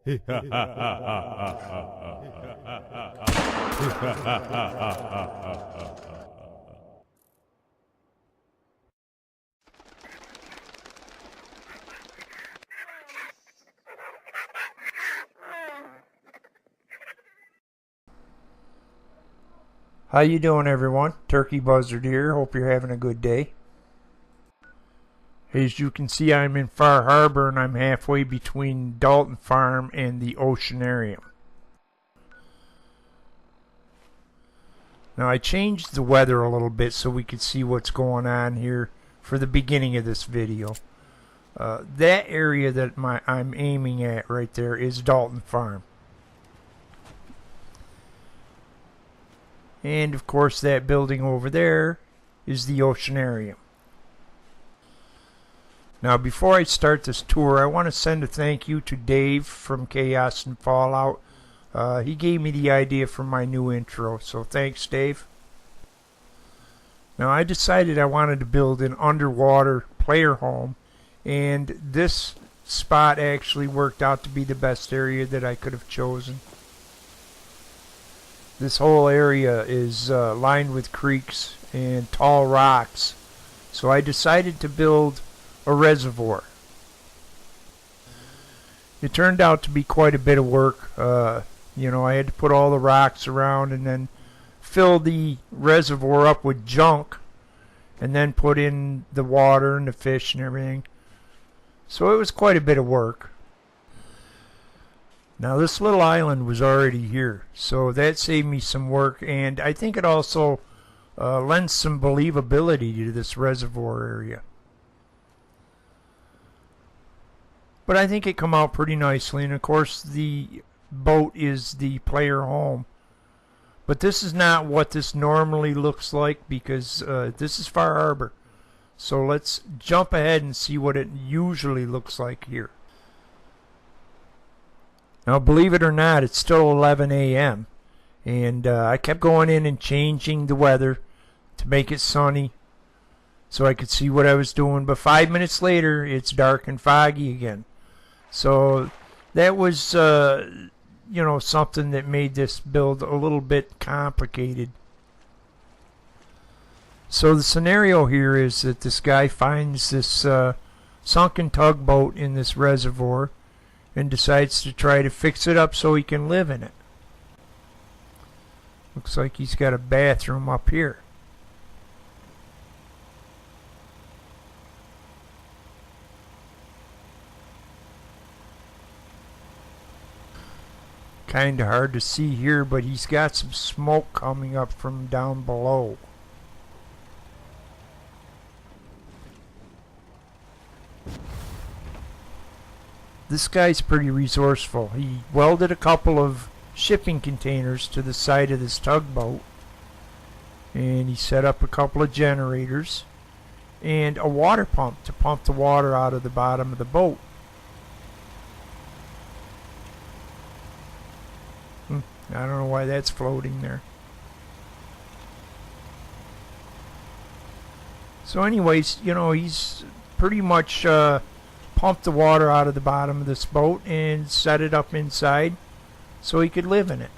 How you doing, everyone? Turkey Buzzard here. Hope you're having a good day. As you can see, I'm in Far Harbor and I'm halfway between Dalton Farm and the Oceanarium. Now I changed the weather a little bit so we could see what's going on here for the beginning of this video. That area that I'm aiming at right there is Dalton Farm. And of course that building over there is the Oceanarium. Now before I start this tour, I want to send a thank you to Dave from Chaos and Fallout. He gave me the idea for my new intro, so thanks, Dave. Now I decided I wanted to build an underwater player home, and this spot actually worked out to be the best area that I could have chosen. This whole area is lined with creeks and tall rocks, so I decided to build a reservoir. It turned out to be quite a bit of work. You know, I had to put all the rocks around and then fill the reservoir up with junk and then put in the water and the fish and everything. So it was quite a bit of work. Now this little island was already here, so that saved me some work, and I think it also lends some believability to this reservoir area. But I think it come out pretty nicely, and of course the boat is the player home. But this is not what this normally looks like, because this is Far Harbor. So let's jump ahead and see what it usually looks like here. Now believe it or not, it's still 11 a.m. and I kept going in and changing the weather to make it sunny so I could see what I was doing. But 5 minutes later it's dark and foggy again. So that was you know, something that made this build a little bit complicated. So the scenario here is that this guy finds this sunken tugboat in this reservoir and decides to try to fix it up so he can live in it. Looks like he's got a bathroom up here. Kinda hard to see here, but he's got some smoke coming up from down below. This guy's pretty resourceful. He welded a couple of shipping containers to the side of this tugboat, and he set up a couple of generators and a water pump to pump the water out of the bottom of the boat. I don't know why that's floating there. So anyways, you know, he's pretty much pumped the water out of the bottom of this boat and set it up inside so he could live in it.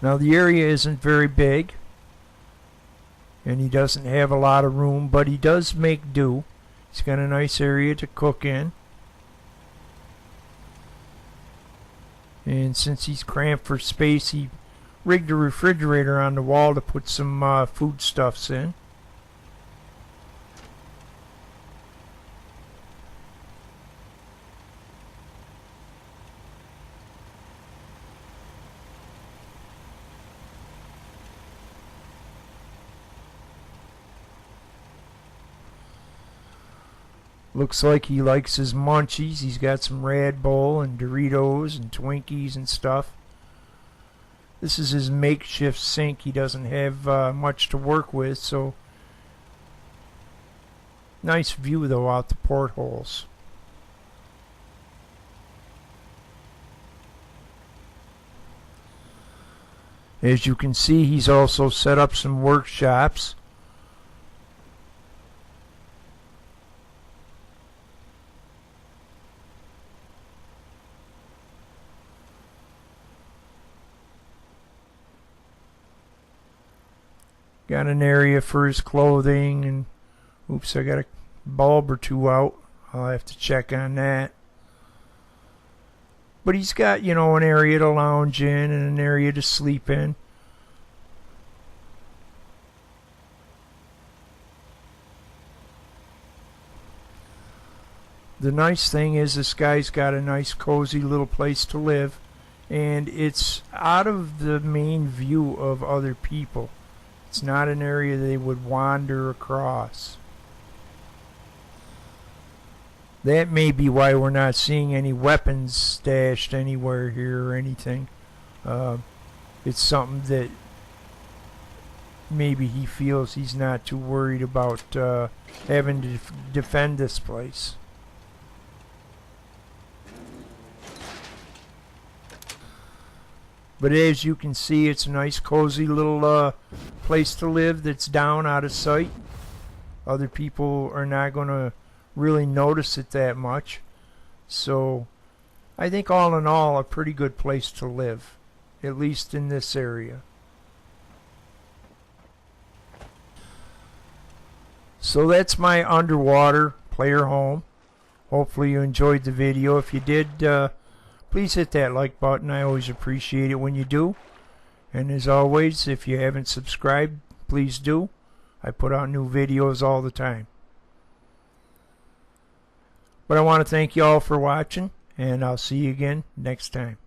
Now the area isn't very big and he doesn't have a lot of room, but he does make do. He's got a nice area to cook in. And since he's cramped for space, he rigged a refrigerator on the wall to put some foodstuffs in. Looks like he likes his munchies. He's got some Red Bull and Doritos and Twinkies and stuff. This is his makeshift sink. He doesn't have much to work with, so nice view though out the portholes. As you can see, he's also set up some workshops. Got an area for his clothing, and oops, I got a bulb or two out. I'll have to check on that. But he's got, you know, an area to lounge in and an area to sleep in. The nice thing is this guy's got a nice cozy little place to live, and it's out of the main view of other people. It's not an area they would wander across. That may be why we're not seeing any weapons stashed anywhere here or anything. It's something that maybe he feels he's not too worried about having to defend this place. But as you can see, it's a nice cozy little place to live that's down out of sight. Other people are not going to really notice it that much. So I think all in all, a pretty good place to live, at least in this area. So that's my underwater player home. Hopefully you enjoyed the video. If you did, please hit that like button. I always appreciate it when you do. And as always, if you haven't subscribed, please do. I put out new videos all the time. But I want to thank you all for watching, and I'll see you again next time.